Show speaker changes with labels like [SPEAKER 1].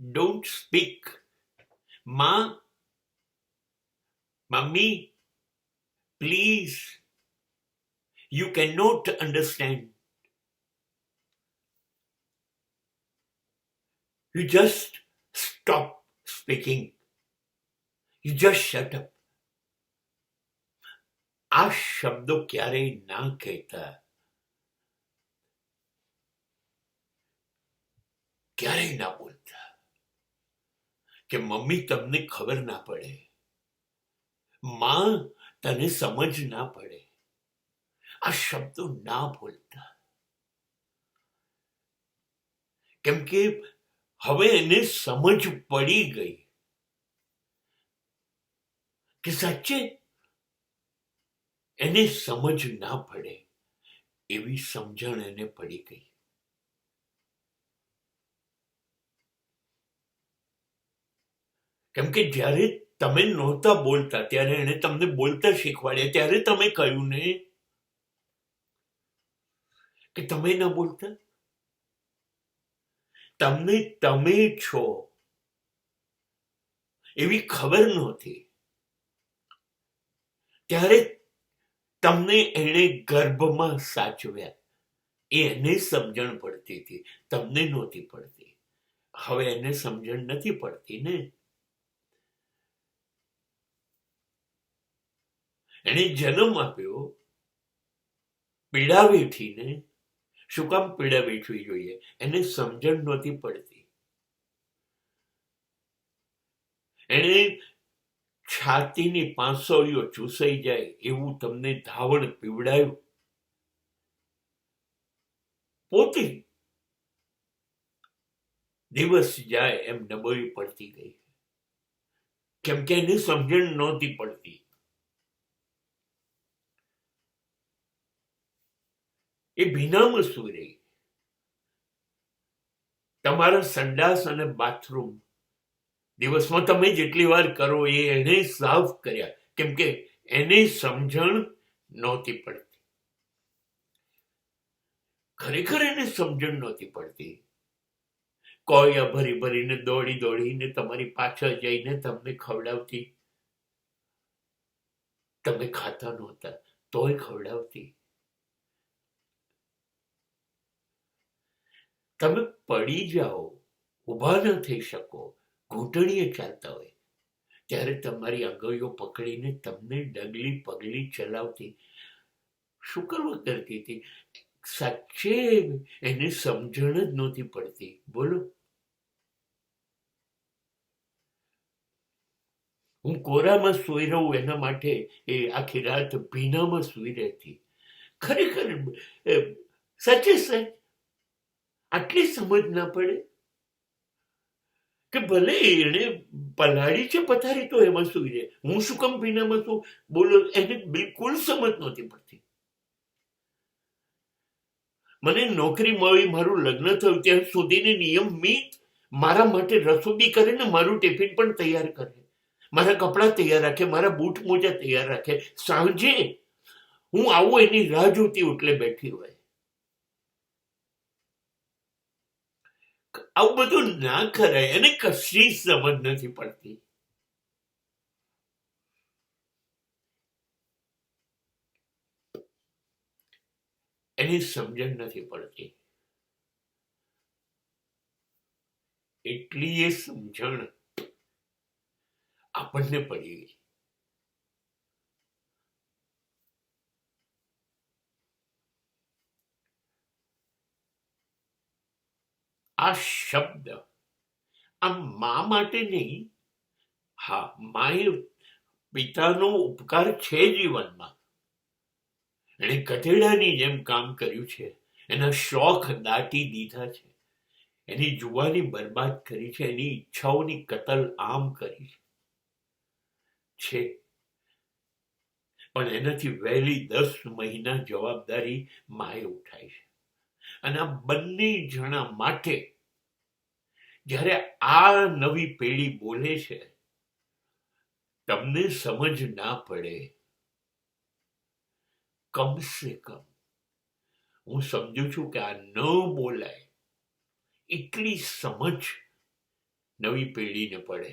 [SPEAKER 1] Don't speak. Ma, mummy, please. You cannot understand. You just stop speaking. You just shut up. આ શબ્દો ક્યારેય ના કહેતા, ક્યારેય ના બોલતા કે મમ્મી તમને ખબર ના પડે, માં તને સમજ ના પડે. આ શબ્દો ના બોલતા, કેમ કે હવે એને સમજ પડી ગઈ કે સાચે એને સમજ ના પડે એવી સમજણ એને પડી ગઈ. કેમ કે જ્યારે તમે નહોતા બોલતા ત્યારે એને તમને બોલતા શીખવાડ્યા, ત્યારે તમે કહ્યું ને કે તમે ના બોલતા, તમને તમે છો એવી ખબર નહોતી. ત્યારે તમને એને ગર્ભમાં સાચવ્યા, એને સમજણ પડતી હતી, તમને નહોતી પડતી. હવે એને સમજણ નથી પડતી ને. એને જન્મ આપ્યો પીડા વેઠીને. શું કામ પીડા વેઠવી જોઈએ? એને સમજણ નહોતી પડતી. એને છાતીની પાંસળીઓ ચૂસાઈ જાય એવું તમને ધાવણ પીવડાયું. પોતે દિવસ જાય એમ નબળી પડતી ગઈ, કેમ કે એને સમજણ નહોતી પડતી. એ ભીનામાં સૂઈ રહી. તમારા સંડાસ અને બાથરૂમ દિવસમાં તમે જેટલી વાર કરો એ એને સાફ કર્યા, કેમ કે એને સમજણ નહોતી પડતી. ખરેખર એને સમજણ નહોતી પડતી. કોયા ભરી ભરીને દોડી દોડીને તમારી પાછળ જઈને તમને ખવડાવતી. તમે ખાતા નહોતા તોય ખવડાવતી. તમે પડી જાઓ, ઊભા ન થઈ શકો, ઘૂંટણીએ ચાલતા હોય ત્યારે તમારી આંગળીઓ પકડીને તમને ડગલી પગલી ચલાવતી. શું કરવા કરતી હતી? સાચે એને સમજણ જ નહોતી પડતી. બોલો, હું કોરામાં સૂઈ રહું એના માટે એ આખી રાત ભીનામાં સૂઈ રહેતી. ખરેખર સાચે સાચ આટલી સમજ ના પડે કે ભલે એને પલાળી છે પથારી તો એમાં સૂઈ રહે, હું શું કામ ભીનામાં છું? બોલો, એને બિલકુલ સમજ નહોતી પડતી. મને નોકરી મળી, મારું લગ્ન થયું ત્યાં સુધીને નિયમિત મારા માટે રસોઈ કરે ને મારું ટિફિન પણ તૈયાર કરે, મારા કપડાં તૈયાર રાખે, મારા બૂટ મોજા તૈયાર રાખે. સાંજે હું આવું એની રાહ જોતી એટલે બેઠી હોય. આવું બધું ના કરાય. એને કશી સમજ નથી પડતી. એની સમજણ નથી પડતી. એટલી એ સમજણ આપણને પડી ગઈ. આ શબ્દ આ મા માટે નહીં. હા, માએ પિતાનો ઉપકાર છે જીવનમાં. એને ગધેડાની જેમ કામ કર્યું છે, એના શોખ દાટી દીધા છે, એની જુવાની બરબાદ કરી છે, એની ઈચ્છાઓની કતલ આમ કરી છે. પણ એનાથી વહેલી 10 મહિના જવાબદારી માએ ઉઠાઈ છે. અને આ બંને જણા માટે જ્યારે આ નવી પેઢી બોલે છે, તમને સમજ ના પડે, કમસે કમ હું સમજુ છું કે આ ન બોલાય એટલી સમજ નવી પેઢીને પડે.